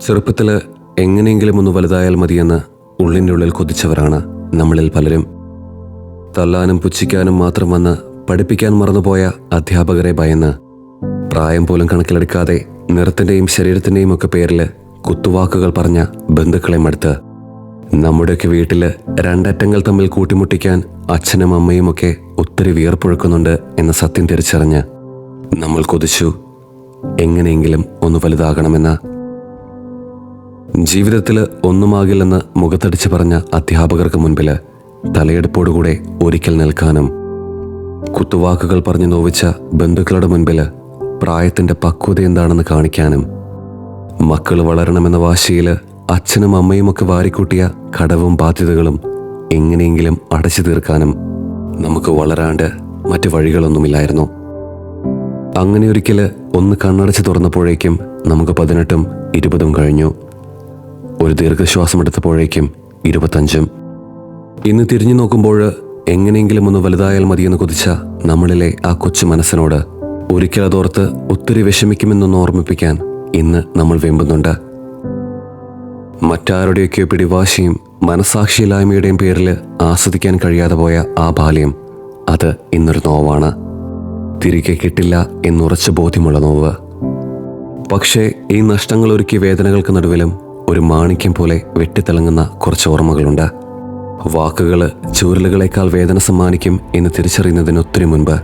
ചെറുപ്പത്തിൽ എങ്ങനെയെങ്കിലും ഒന്ന് വലുതായാൽ മതിയെന്ന് ഉള്ളിൻ്റെ ഉള്ളിൽ കൊതിച്ചവരാണ് നമ്മളിൽ പലരും. തല്ലാനും പുച്ഛിക്കാനും മാത്രം വന്ന് പഠിപ്പിക്കാൻ മറന്നുപോയ അധ്യാപകരെ ഭയന്ന്, പ്രായം പോലും കണക്കിലെടുക്കാതെ നിറത്തിൻ്റെയും ശരീരത്തിൻ്റെയും ഒക്കെ പേരിൽ കുത്തുവാക്കുകൾ പറഞ്ഞ ബന്ധുക്കളെ മടുത്ത്, നമ്മുടെയൊക്കെ വീട്ടിൽ രണ്ടറ്റങ്ങൾ തമ്മിൽ കൂട്ടിമുട്ടിക്കാൻ അച്ഛനും അമ്മയും ഒക്കെ ഒത്തിരി വിയർപ്പൊഴുക്കുന്നുണ്ട് എന്ന സത്യം തിരിച്ചറിഞ്ഞ് നമ്മൾ കൊതിച്ചു എങ്ങനെയെങ്കിലും ഒന്ന് വലുതാകണമെന്ന. ജീവിതത്തിൽ ഒന്നുമാകില്ലെന്ന് മുഖത്തടിച്ച് പറഞ്ഞ അധ്യാപകർക്ക് മുൻപിൽ തലയെടുപ്പോടുകൂടെ ഒരിക്കൽ നിൽക്കാനും, കുത്തുവാക്കുകൾ പറഞ്ഞ് നോവിച്ച ബന്ധുക്കളുടെ മുൻപിൽ പ്രായത്തിൻ്റെ പക്വത എന്താണെന്ന് കാണിക്കാനും, മക്കൾ വളരണമെന്ന വാശിയിൽ അച്ഛനും അമ്മയുമൊക്കെ വാരിക്കൂട്ടിയ കടവും ബാധ്യതകളും എങ്ങനെയെങ്കിലും അടച്ചു തീർക്കാനും നമുക്ക് വളരാണ്ട് മറ്റു വഴികളൊന്നുമില്ലായിരുന്നു. അങ്ങനെ ഒരിക്കൽ ഒന്ന് കണ്ണടച്ച് തുറന്നപ്പോഴേക്കും നമുക്ക് 18ഉം 20ഉം കഴിഞ്ഞു. ഒരു ദീർഘശ്വാസം എടുത്തപ്പോഴേക്കും 25ഉം. ഇന്ന് തിരിഞ്ഞു നോക്കുമ്പോൾ എങ്ങനെയെങ്കിലും ഒന്ന് വലുതായാൽ മതിയെന്ന് കൊതിച്ച നമ്മളിലെ ആ കൊച്ചു മനസ്സിനോട് ഒരിക്കൽ അതോർത്ത് ഒത്തിരി വിഷമിക്കുമെന്നൊന്ന് ഓർമ്മിപ്പിക്കാൻ ഇന്ന് നമ്മൾ വെമ്പുന്നുണ്ട്. മറ്റാരുടെയൊക്കെയോ പിടിവാശിയും മനസാക്ഷിയില്ലായ്മയുടെയും പേരിൽ ആസ്വദിക്കാൻ കഴിയാതെ പോയ ആ ബാല്യം, അത് ഇന്നൊരു നോവാണ്. തിരികെ കിട്ടില്ല എന്നുറച്ച ബോധ്യമുള്ള നോവ്. പക്ഷേ ഈ നഷ്ടങ്ങൾ ഒരുക്കിയ വേദനകൾക്ക് നടുവിലും ഒരു മാണിക്യം പോലെ വെട്ടിത്തിളങ്ങുന്ന കുറച്ച് ഓർമ്മകളുണ്ട്. വാക്കുകൾ ചൂരലുകളേക്കാൾ വേദന സമ്മാനിക്കും എന്ന് തിരിച്ചറിയുന്നതിന് ഒത്തിരി മുൻപ്,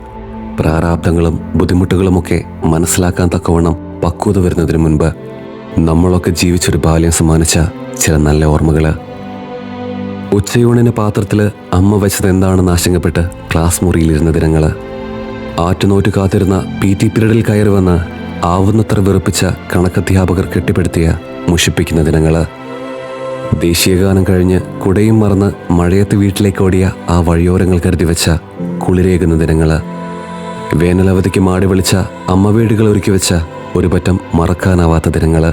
പ്രാരാബ്ദങ്ങളും ബുദ്ധിമുട്ടുകളുമൊക്കെ മനസ്സിലാക്കാൻ തക്കവണ്ണം പക്വത വരുന്നതിന് മുൻപ് നമ്മളൊക്കെ ജീവിച്ചൊരു ബാല്യം സമ്മാനിച്ച ചില നല്ല ഓർമ്മകൾ. ഉച്ചയൂണിന് പാത്രത്തിൽ അമ്മ വെച്ചത് എന്താണെന്ന് ആശങ്കപ്പെട്ട് ക്ലാസ് മുറിയിലിരുന്ന ദിനങ്ങൾ, ആറ്റുനോറ്റ് കാത്തിരുന്ന PT പീരീഡിൽ കയറി വന്ന് ആവുന്നത്ര വെറുപ്പിച്ച കണക്കധ്യാപകർ കെട്ടിപ്പടുത്തിയ മുഷിപ്പിക്കുന്ന ദിനങ്ങൾ, ദേശീയഗാനം കഴിഞ്ഞ് കുടയും മറന്ന് മഴയത്ത് വീട്ടിലേക്ക് ഓടിയ ആ വഴിയോരങ്ങൾ കരുതി വെച്ച കുളിരേകുന്ന ദിനങ്ങൾ, വേനലവധിക്ക് മാടി വിളിച്ച അമ്മ വീടുകൾ ഒരുക്കി വെച്ച ഒരു പറ്റം മറക്കാനാവാത്ത ദിനങ്ങൾ,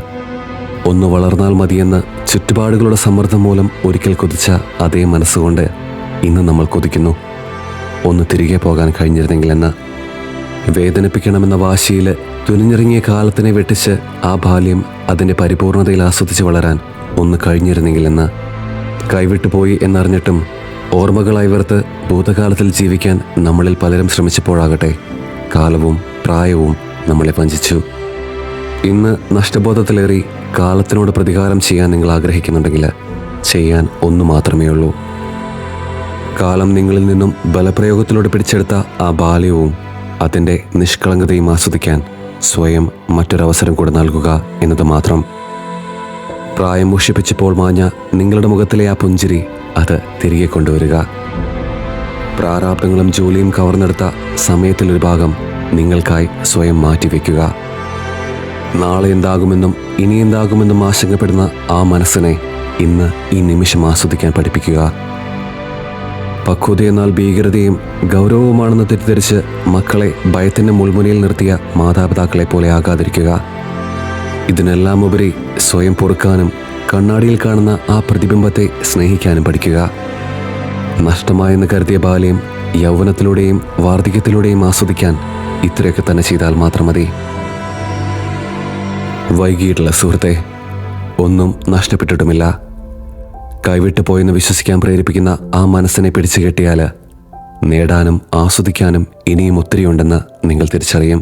ഒന്ന് വളർന്നാൽ മതിയെന്ന് ചുറ്റുപാടുകളുടെ സമ്മർദ്ദം മൂലം ഒരിക്കൽ കൊതിച്ച അതേ മനസ്സുകൊണ്ട് ഇന്ന് നമ്മൾ കൊതിക്കുന്നു ഒന്ന് തിരികെ പോകാൻ കഴിഞ്ഞിരുന്നെങ്കിലെന്ന്. വേദനിപ്പിക്കണമെന്ന വാശിയിൽ തുനിഞ്ഞിറങ്ങിയ കാലത്തിനെ വെട്ടിച്ച് ആ ബാല്യം അതിൻ്റെ പരിപൂർണതയിൽ ആസ്വദിച്ച് വളരാൻ ഒന്ന് കഴിഞ്ഞിരുന്നെങ്കിലെന്ന്. കൈവിട്ടു പോയി എന്നറിഞ്ഞിട്ടും ഓർമ്മകളായി വെറുത്ത് ഭൂതകാലത്തിൽ ജീവിക്കാൻ നമ്മളിൽ പലരും ശ്രമിച്ചപ്പോഴാകട്ടെ കാലവും പ്രായവും നമ്മളെ വഞ്ചിച്ചു. ഇന്ന് നഷ്ടബോധത്തിലേറി കാലത്തിനോട് പ്രതികാരം ചെയ്യാൻ നിങ്ങൾ ആഗ്രഹിക്കുന്നുണ്ടെങ്കിൽ ചെയ്യാൻ ഒന്നു മാത്രമേ ഉള്ളൂ. കാലം നിങ്ങളിൽ നിന്നും ബലപ്രയോഗത്തിലൂടെ പിടിച്ചെടുത്ത ആ ബാല്യവും അതിൻ്റെ നിഷ്കളങ്കതയും ആസ്വദിക്കാൻ സ്വയം മറ്റൊരവസരം കൂടെ നൽകുക എന്നത് മാത്രം. പ്രായം മുഷിപ്പിച്ചപ്പോൾ മാഞ്ഞ നിങ്ങളുടെ മുഖത്തിലെ ആ പുഞ്ചിരി അത് തിരികെ കൊണ്ടുവരിക. പ്രാരാബ്ദങ്ങളും ജോലിയും കവർന്നെടുത്ത സമയത്തിലൊരു ഭാഗം നിങ്ങൾക്കായി സ്വയം മാറ്റിവെക്കുക. നാളെ എന്താകുമെന്നും ഇനി എന്താകുമെന്നും ആശങ്കപ്പെടുന്ന ആ മനസ്സിനെ ഇന്ന് ഈ നിമിഷം ആസ്വദിക്കാൻ പഠിപ്പിക്കുക. പക്വതയെന്നാൽ ഭീകരതയും ഗൗരവവുമാണെന്ന് തെറ്റിദ്ധരിച്ച് മക്കളെ ഭയത്തിൻ്റെ മുൾമുനയിൽ നിർത്തിയ മാതാപിതാക്കളെ പോലെ ആകാതിരിക്കുക. ഇതിനെല്ലാം ഉപരി സ്വയം പൊറുക്കാനും കണ്ണാടിയിൽ കാണുന്ന ആ പ്രതിബിംബത്തെ സ്നേഹിക്കാനും പഠിക്കുക. നഷ്ടമായെന്ന് കരുതിയ ബാല്യം യൗവനത്തിലൂടെയും വാർദ്ധക്യത്തിലൂടെയും ആസ്വദിക്കാൻ ഇത്രയൊക്കെ തന്നെ ചെയ്താൽ മാത്രം മതി. വൈകിയിട്ടുള്ള സുഹൃത്തെ, ഒന്നും നഷ്ടപ്പെട്ടിട്ടുമില്ല. കൈവിട്ടു പോയെന്ന് വിശ്വസിക്കാൻ പ്രേരിപ്പിക്കുന്ന ആ മനസ്സിനെ പിടിച്ചു കെട്ടിയാൽ നേടാനും ആസ്വദിക്കാനും ഇനിയും ഒത്തിരിയുണ്ടെന്ന് നിങ്ങൾ തിരിച്ചറിയും.